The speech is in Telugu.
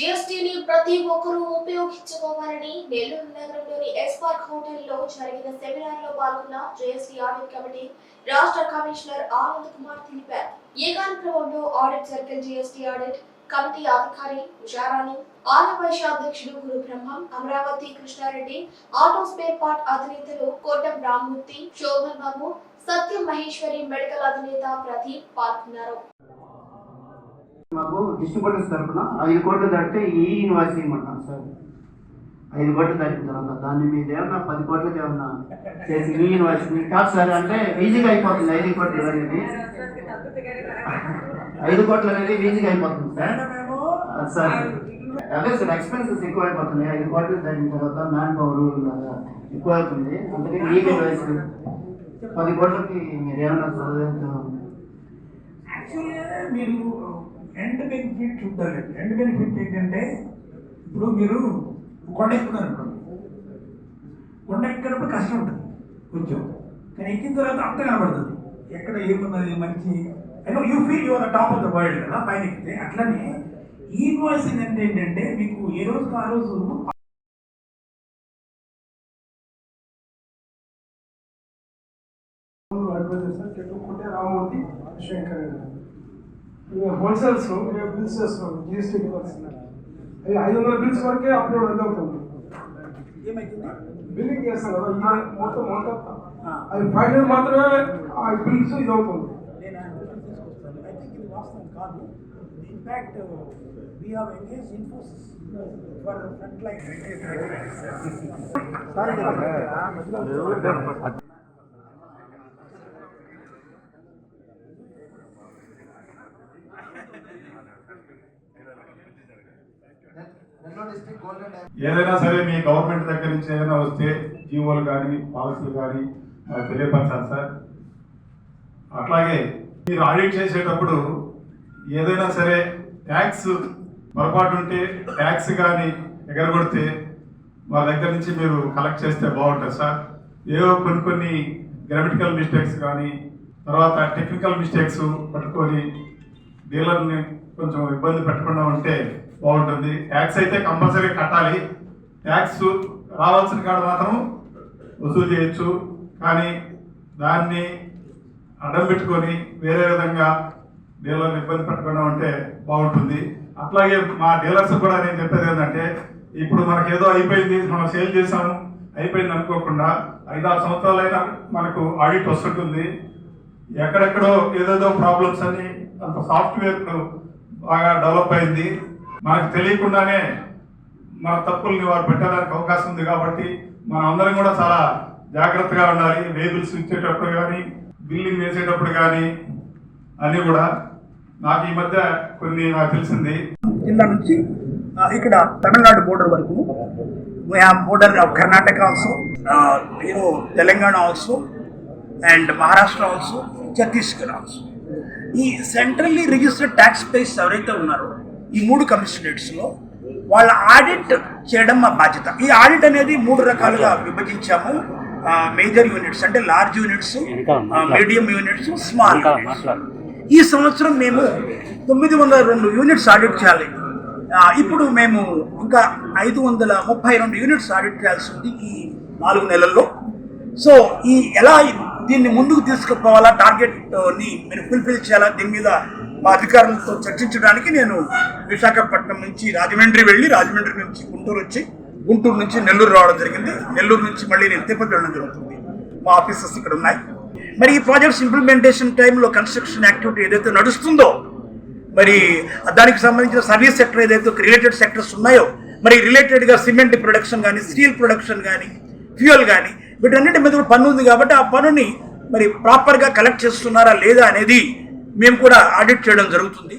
జీఎస్టీని ప్రతి ఒక్కరూ ఉపయోగించుకోవాలని నెల్లూరు నగరంలోని ఎస్పార్క్ హోటల్లో జరిగిన సెమినార్లో పాల్గొన్న జీఎస్టీ ఆడిట్ కమిటీ రాష్ట్ర కమిషనర్ ఆనంద్ కుమార్ తెలిపారు. ఈ కార్యక్రమంలో audit circle GST audit committee అధికారి ఉషారాణి, ఆంధ్రప్రదేశ్ అధ్యక్షుడు Guru Brahmam, Amaravati Krishna Reddy, auto spare part అధినేతలు కోటం రామ్మూర్తి, శోభన్ బాబు, సత్యం మహేశ్వరి, మెడికల్ అధినేత ప్రదీప్ పాల్గొన్నారు. మాకు డిస్ట్రిబ్యూటర్స్ తరఫున 5 కోట్లు దాటితే ఈ ఇన్వాయిస్ ఇవ్వమంటాం సార్. 5 కోట్లు దాటిన తర్వాత దాన్ని మీద ఏమన్నా 10 కోట్లకి ఏమన్నా చేసి ఈ ఇన్వాయిస్ కాదు సార్. అంటే ఈజీగా అయిపోతుంది 5 కోట్లు అనేది. 5 కోట్లు అనేది ఈజీగా అయిపోతుంది సార్. సార్ అదే సార్, ఎక్స్పెన్సెస్ ఎక్కువ అయిపోతున్నాయి. 5 కోట్లు దాటిన తర్వాత మ్యాన్ పవర్ ఎక్కువ అవుతుంది. అందుకని ఈ ఇన్వాయిస్ 10 కోట్లకి మీరు ఏమన్నా చదివేద్దాం. యాక్చువల్గా మీరు ఎండ్ బెనిఫిట్ చూడాలి. ఎండ్ బెనిఫిట్ ఏంటంటే, ఇప్పుడు మీరు కొండ ఎక్కుతున్నారు అనుకోండి, కొండ ఎక్కినప్పుడు కష్టం ఉంటుంది కొంచెం, కానీ ఎక్కిన తర్వాత అంత కనబడుతుంది ఎక్కడ ఏమున్నది మంచి. You feel your top of the world కదా పైన ఎక్కితే. అట్లనే ఈ ఇన్వాయిసింగ్ అంటే ఏంటంటే, మీకు ఏ రోజుకి ఆ రోజు రామూర్తి శంకర్ హోల్సేల్స్ బిల్స్ చేస్తున్నాం. జిఎస్టీ అవి 500 బిల్స్ వరకే అప్లోడ్ అవుతుంది. బిల్లింగ్ చేస్తాం కదా మొత్తం అది ఫైనల్ మాత్రమే ఆ బిల్స్ ఇది అవుతుంది. In fact we have engaged Infosys for frontline. ఏదైనా సరే మీ గవర్నమెంట్ దగ్గర నుంచి ఏదైనా వస్తే జీవోలు కానీ పాలసీలు కానీ తెలియపరచాలి సార్. అట్లాగే మీరు ఆడిట్ చేసేటప్పుడు ఏదైనా సరే ట్యాక్స్ పొరపాటు ఉంటే ట్యాక్స్ కానీ ఎగరగొడితే వాళ్ళ దగ్గర నుంచి మీరు కలెక్ట్ చేస్తే బాగుంటుంది సార్. ఏవో కొన్ని గ్రామటికల్ మిస్టేక్స్ కానీ తర్వాత టెక్నికల్ మిస్టేక్స్ పట్టుకొని డీలర్ని కొంచెం ఇబ్బంది పెట్టకుండా ఉంటే బాగుంటుంది. ట్యాక్స్ అయితే కంపల్సరీ కట్టాలి. ట్యాక్స్ రావాల్సిన కాడ మాత్రం వసూలు చేయొచ్చు, కానీ దాన్ని అడ్డం పెట్టుకొని వేరే విధంగా డీలర్ని ఇబ్బంది పెట్టకుండా ఉంటే బాగుంటుంది. అట్లాగే మా డీలర్స్ కూడా నేను చెప్పేది ఏంటంటే, ఇప్పుడు మనకేదో అయిపోయింది, మనం సేల్ చేసాము అయిపోయింది అనుకోకుండా 5-6 సంవత్సరాలైనా మనకు ఆడిట్ వస్తుంటుంది. ఎక్కడెక్కడో ఏదేదో ప్రాబ్లమ్స్ అని అంత సాఫ్ట్వేర్ బాగా డెవలప్ అయింది. మనకు తెలియకుండానే మన తప్పుల్ని వారు పెట్టడానికి అవకాశం ఉంది. కాబట్టి మనం అందరం కూడా చాలా జాగ్రత్తగా ఉండాలి. వేబుల్స్ ఇచ్చేటప్పుడు కానీ బిల్లింగ్ వేసేటప్పుడు కానీ అన్నీ కూడా. నాకు ఈ మధ్య కొన్ని నాకు తెలిసింది, జిల్లా నుంచి ఇక్కడ తమిళనాడు బోర్డర్ వరకు, we have border of Karnataka also, Telangana also, and Maharashtra also, Chhattisgarh also. ఈ సెంట్రల్లీ రిజిస్టర్డ్ ట్యాక్స్ పేయర్స్ ఎవరైతే ఉన్నారో ఈ 3 కమిషనరేట్స్లో వాళ్ళ ఆడిట్ చేయడం మా బాధ్యత. ఈ ఆడిట్ అనేది 3 రకాలుగా విభజించాము. మేజర్ యూనిట్స్ అంటే large units, medium units, small units. ఈ సంవత్సరం మేము 902 యూనిట్స్ ఆడిట్ చేయాలి. ఇప్పుడు మేము ఇంకా 532 యూనిట్స్ ఆడిట్ చేయాల్సి ఉంది ఈ 4 నెలల్లో. సో ఈ ఎలా దీన్ని ముందుకు తీసుకుపోవాలా, టార్గెట్ని మీరు ఫుల్ఫిల్ చేయాలా, దీని మీద మా అధికారులతో చర్చించడానికి నేను విశాఖపట్నం నుంచి రాజమండ్రి వెళ్ళి, రాజమండ్రి నుంచి గుంటూరు వచ్చి, గుంటూరు నుంచి నెల్లూరు రావడం జరిగింది. నెల్లూరు నుంచి మళ్ళీ నేను తిరుపతి వెళ్ళడం జరుగుతుంది. మా ఆఫీసెస్ ఇక్కడ ఉన్నాయి. మరి ఈ ప్రాజెక్ట్స్ ఇంప్లిమెంటేషన్ టైంలో కన్స్ట్రక్షన్ యాక్టివిటీ ఏదైతే నడుస్తుందో, మరి దానికి సంబంధించిన సర్వీస్ సెక్టర్ ఏదైతే రిలేటెడ్ సెక్టర్స్ ఉన్నాయో, మరి రిలేటెడ్గా సిమెంట్ ప్రొడక్షన్ కానీ, స్టీల్ ప్రొడక్షన్ కానీ, ఫ్యూయల్ కానీ, వీటన్నిటి మీద కూడా పన్ను ఉంది. కాబట్టి ఆ పన్నుని మరి ప్రాపర్గా కలెక్ట్ చేస్తున్నారా లేదా అనేది మేము కూడా ఆడిట్ చేయడం జరుగుతుంది.